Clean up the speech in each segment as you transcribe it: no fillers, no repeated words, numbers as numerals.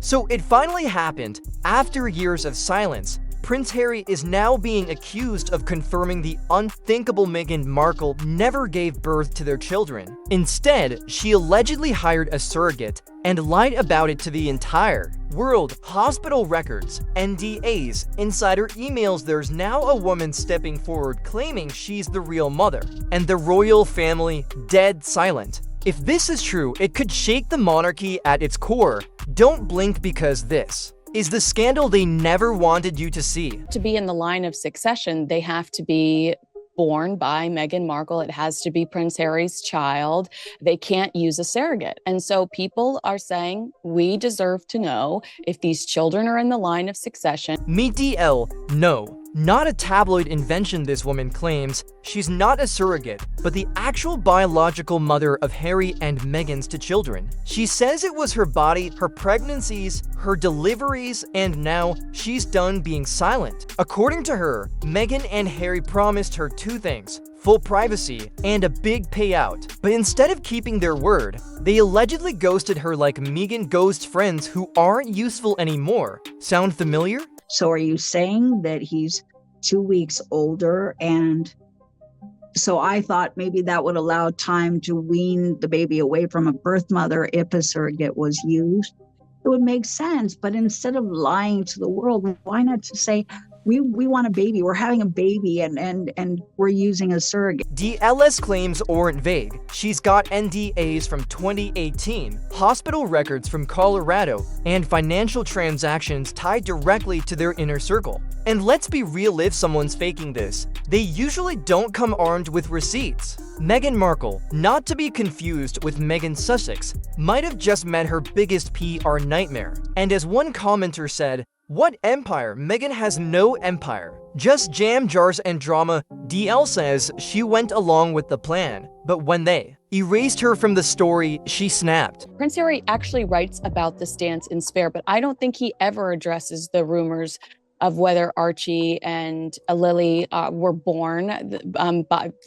So it finally happened. After years of silence, Prince Harry is now being accused of confirming the unthinkable Meghan Markle never gave birth to their children. Instead, she allegedly hired a surrogate and lied about it to the entire world. Hospital records, NDAs, insider emails. There's now a woman stepping forward claiming she's the real mother, and the royal family dead silent. If this is true, it could shake the monarchy at its core. Don't blink, because this is the scandal they never wanted you to see. To be in the line of succession, they have to be born by Meghan Markle. It has to be Prince Harry's child. They can't use a surrogate. And so people are saying, we deserve to know if these children are in the line of succession. Meet DL. No, not a tabloid invention, this woman claims. She's not a surrogate, but the actual biological mother of Harry and Meghan's two children. She says it was her body, her pregnancies, her deliveries, and now she's done being silent. According to her, Meghan and Harry promised her two things: full privacy and a big payout. But instead of keeping their word, they allegedly ghosted her like Meghan ghosts friends who aren't useful anymore. Sound familiar? So are you saying that he's 2 weeks older? And so I thought maybe that would allow time to wean the baby away from a birth mother if a surrogate was used. It would make sense. But instead of lying to the world, why not just say, we want a baby, we're having a baby, and we're using a surrogate. DL's claims aren't vague. She's got NDAs from 2018, hospital records from Colorado, and financial transactions tied directly to their inner circle. And let's be real, if someone's faking this, they usually don't come armed with receipts. Meghan Markle, not to be confused with Meghan Sussex, might have just met her biggest PR nightmare. And as one commenter said, "What empire? Meghan has no empire. Just jam jars and drama." DL says she went along with the plan, but when they erased her from the story, she snapped. Prince Harry actually writes about the stance in Spare, but I don't think he ever addresses the rumors of whether Archie and Lily were born,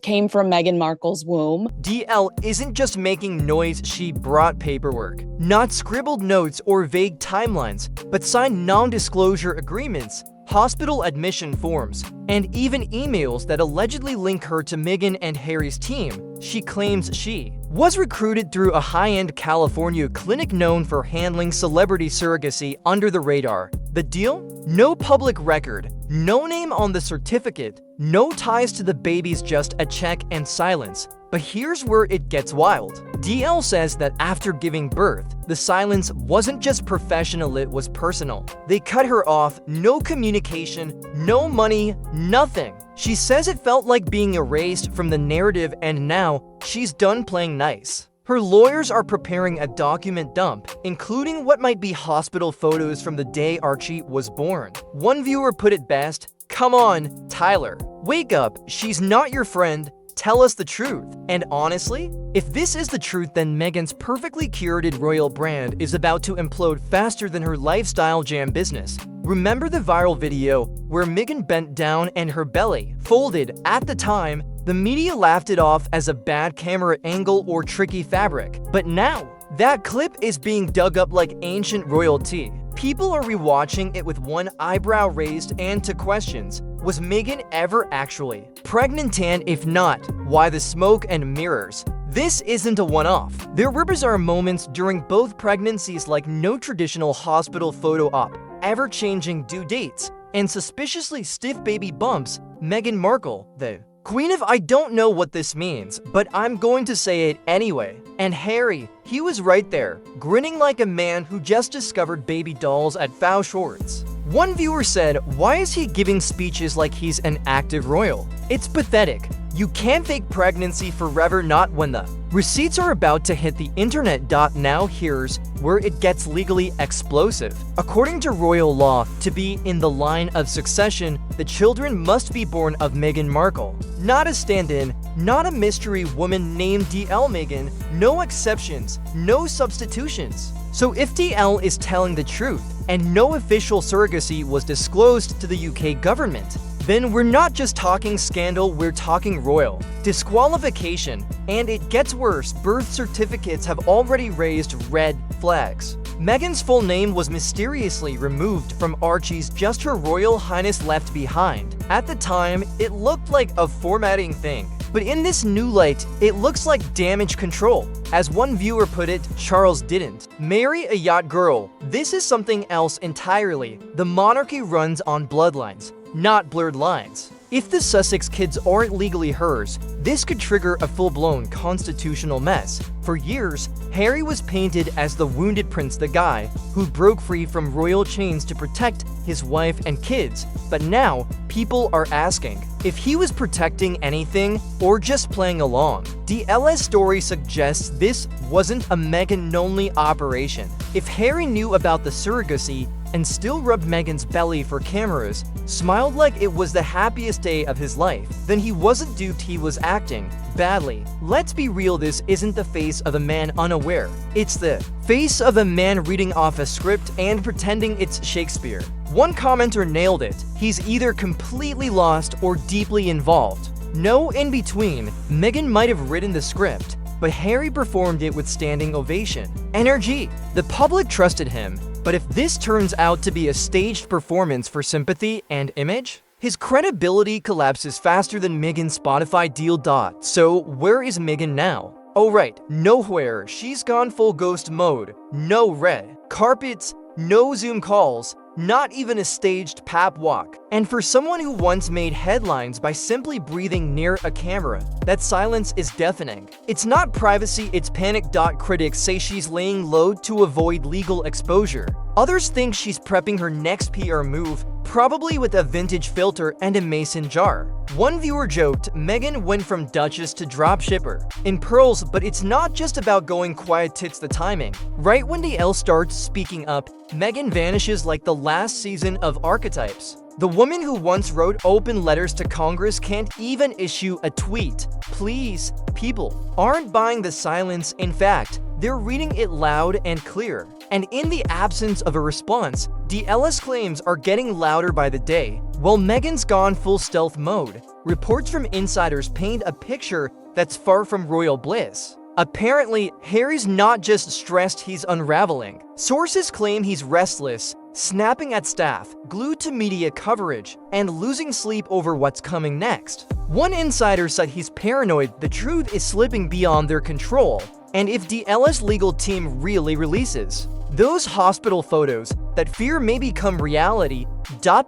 came from Meghan Markle's womb. DL isn't just making noise, she brought paperwork. Not scribbled notes or vague timelines, but signed non-disclosure agreements, hospital admission forms, and even emails that allegedly link her to Meghan and Harry's team. She claims she was recruited through a high-end California clinic known for handling celebrity surrogacy under the radar. The deal? No public record, no name on the certificate, no ties to the babies, just a check and silence. But here's where it gets wild. DL says that after giving birth, the silence wasn't just professional, it was personal. They cut her off, no communication, no money, nothing. She says it felt like being erased from the narrative, and now she's done playing nice. Her lawyers are preparing a document dump, including what might be hospital photos from the day Archie was born. One viewer put it best, "Come on, Tyler, wake up, she's not your friend. Tell us the truth." And honestly, if this is the truth, then Meghan's perfectly curated royal brand is about to implode faster than her lifestyle jam business. Remember the viral video where Meghan bent down and her belly folded? At the time, the media laughed it off as a bad camera angle or tricky fabric. But now, that clip is being dug up like ancient royalty. People are rewatching it with one eyebrow raised and two questions. Was Meghan ever actually pregnant, and if not, why the smoke and mirrors? This isn't a one-off. There were bizarre moments during both pregnancies, like no traditional hospital photo op, ever-changing due dates, and suspiciously stiff baby bumps. Meghan Markle, the Queen of I don't know what this means, but I'm going to say it anyway. And Harry, he was right there, grinning like a man who just discovered baby dolls at Fow Shorts. One viewer said, "Why is he giving speeches like he's an active royal? It's pathetic. You can't fake pregnancy forever, not when the receipts are about to hit the internet." Now here's where it gets legally explosive. According to royal law, to be in the line of succession, the children must be born of Meghan Markle. Not a stand-in, not a mystery woman named DL Meghan, no exceptions, no substitutions. So if DL is telling the truth, and no official surrogacy was disclosed to the UK government, then we're not just talking scandal, we're talking royal disqualification. And it gets worse, birth certificates have already raised red flags. Meghan's full name was mysteriously removed from Archie's, just Her Royal Highness left behind. At the time, it looked like a formatting thing. But in this new light, it looks like damage control. As one viewer put it, Charles didn't marry a yacht girl. This is something else entirely. The monarchy runs on bloodlines, not blurred lines. If the Sussex kids aren't legally hers, this could trigger a full-blown constitutional mess. For years, Harry was painted as the wounded prince, the guy who broke free from royal chains to protect his wife and kids. But now, people are asking if he was protecting anything or just playing along. DL's story suggests this wasn't a Meghan-only operation. If Harry knew about the surrogacy and still rubbed Meghan's belly for cameras, smiled like it was the happiest day of his life, then he wasn't duped, he was acting badly. Let's be real, this isn't the face of a man unaware. It's the face of a man reading off a script and pretending it's Shakespeare. One commenter nailed it. He's either completely lost or deeply involved. No in between. Meghan might have written the script, but Harry performed it with standing ovation. Energy. The public trusted him. But if this turns out to be a staged performance for sympathy and image, his credibility collapses faster than Meghan's Spotify deal. So where is Meghan now? Oh right, nowhere. She's gone full ghost mode. No red carpets, no Zoom calls, not even a staged pap walk. And for someone who once made headlines by simply breathing near a camera, that silence is deafening. It's not privacy, it's panic. Critics say she's laying low to avoid legal exposure. Others think she's prepping her next PR move, probably with a vintage filter and a mason jar. One viewer joked, Meghan went from duchess to dropshipper in pearls, but it's not just about going quiet, it's the timing. Right when DL starts speaking up, Meghan vanishes like the last season of Archetypes. The woman who once wrote open letters to Congress can't even issue a tweet. Please, people aren't buying the silence. In fact, they're reading it loud and clear. And in the absence of a response, DL's claims are getting louder by the day. While Meghan's gone full stealth mode, reports from insiders paint a picture that's far from royal bliss. Apparently, Harry's not just stressed, he's unraveling. Sources claim he's restless, snapping at staff, glued to media coverage, and losing sleep over what's coming next. One insider said he's paranoid the truth is slipping beyond their control, and if DL's legal team really releases those hospital photos, that fear may become reality.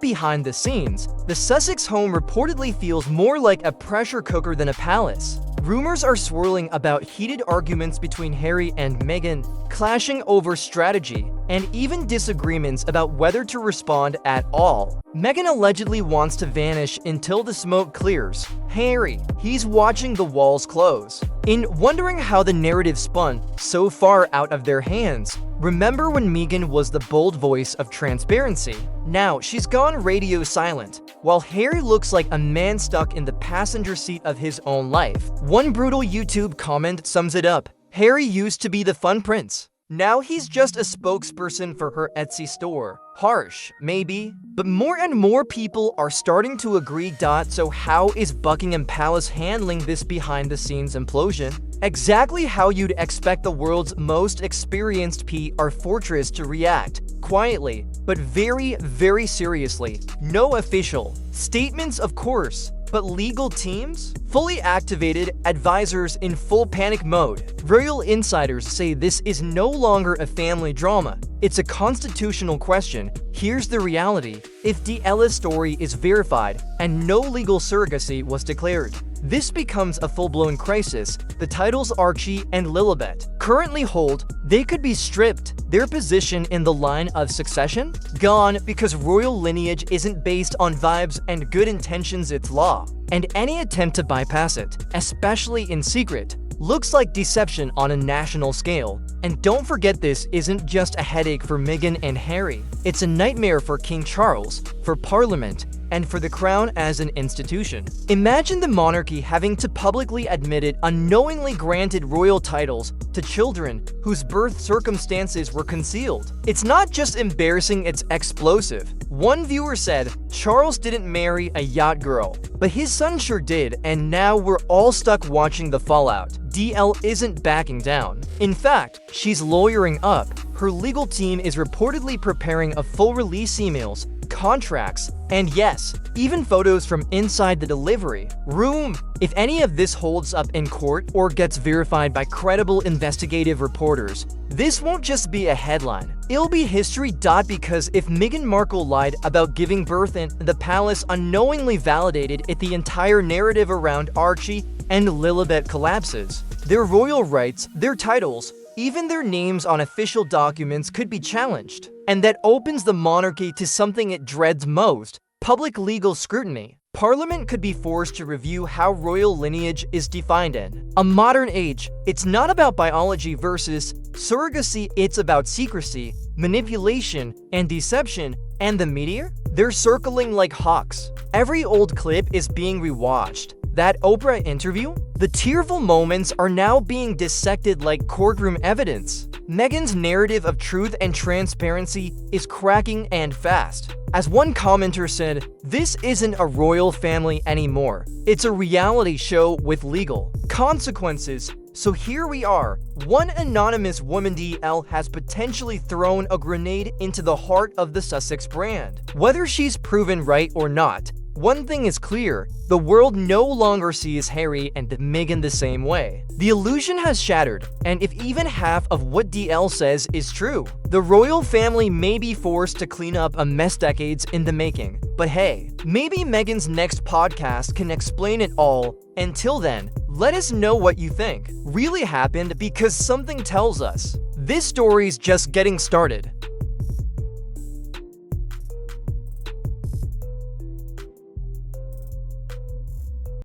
Behind the scenes, the Sussex home reportedly feels more like a pressure cooker than a palace. Rumors are swirling about heated arguments between Harry and Meghan, clashing over strategy, and even disagreements about whether to respond at all. Meghan allegedly wants to vanish until the smoke clears. Harry, he's watching the walls close. In wondering how the narrative spun so far out of their hands, remember when Meghan was the bold voice of transparency? Now she's gone radio silent, while Harry looks like a man stuck in the passenger seat of his own life. One brutal YouTube comment sums it up. Harry used to be the fun prince. Now he's just a spokesperson for her Etsy store. Harsh, maybe, but more and more people are starting to agree. So how is Buckingham Palace handling this behind-the-scenes implosion? Exactly how you'd expect the world's most experienced PR fortress to react. Quietly, but very, very seriously. No official statements, of course, but legal teams? Fully activated, advisors in full panic mode. Royal insiders say this is no longer a family drama. It's a constitutional question. Here's the reality. If DL's story is verified and no legal surrogacy was declared, this becomes a full-blown crisis. The titles Archie and Lilibet currently hold, they could be stripped. Their position in the line of succession? Gone, because royal lineage isn't based on vibes and good intentions, it's law. And any attempt to bypass it, especially in secret, looks like deception on a national scale. And don't forget, this isn't just a headache for Meghan and Harry. It's a nightmare for King Charles, for Parliament, and for the crown as an institution. Imagine the monarchy having to publicly admit it unknowingly granted royal titles to children whose birth circumstances were concealed. It's not just embarrassing, it's explosive. One viewer said, Charles didn't marry a yacht girl, but his son sure did, and now we're all stuck watching the fallout. DL isn't backing down. In fact, she's lawyering up. Her legal team is reportedly preparing a full release emails, contracts, and yes, even photos from inside the delivery room. If any of this holds up in court or gets verified by credible investigative reporters, this won't just be a headline. It'll be history. Because if Meghan Markle lied about giving birth in the palace unknowingly validated it, the entire narrative around Archie and Lilibet collapses. Their royal rights, their titles, even their names on official documents could be challenged. And that opens the monarchy to something it dreads most: public legal scrutiny. Parliament could be forced to review how royal lineage is defined in a modern age. It's not about biology versus surrogacy, it's about secrecy, manipulation, and deception. And the media? They're circling like hawks. Every old clip is being rewatched. That Oprah interview? The tearful moments are now being dissected like courtroom evidence. Meghan's narrative of truth and transparency is cracking, and fast. As one commenter said, this isn't a royal family anymore. It's a reality show with legal consequences. So here we are. One anonymous woman DL has potentially thrown a grenade into the heart of the Sussex brand. Whether she's proven right or not, one thing is clear: the world no longer sees Harry and Meghan the same way. The illusion has shattered, and if even half of what DL says is true, the royal family may be forced to clean up a mess decades in the making. But hey, maybe Meghan's next podcast can explain it all. Until then, let us know what you think really happened, because something tells us this story's just getting started.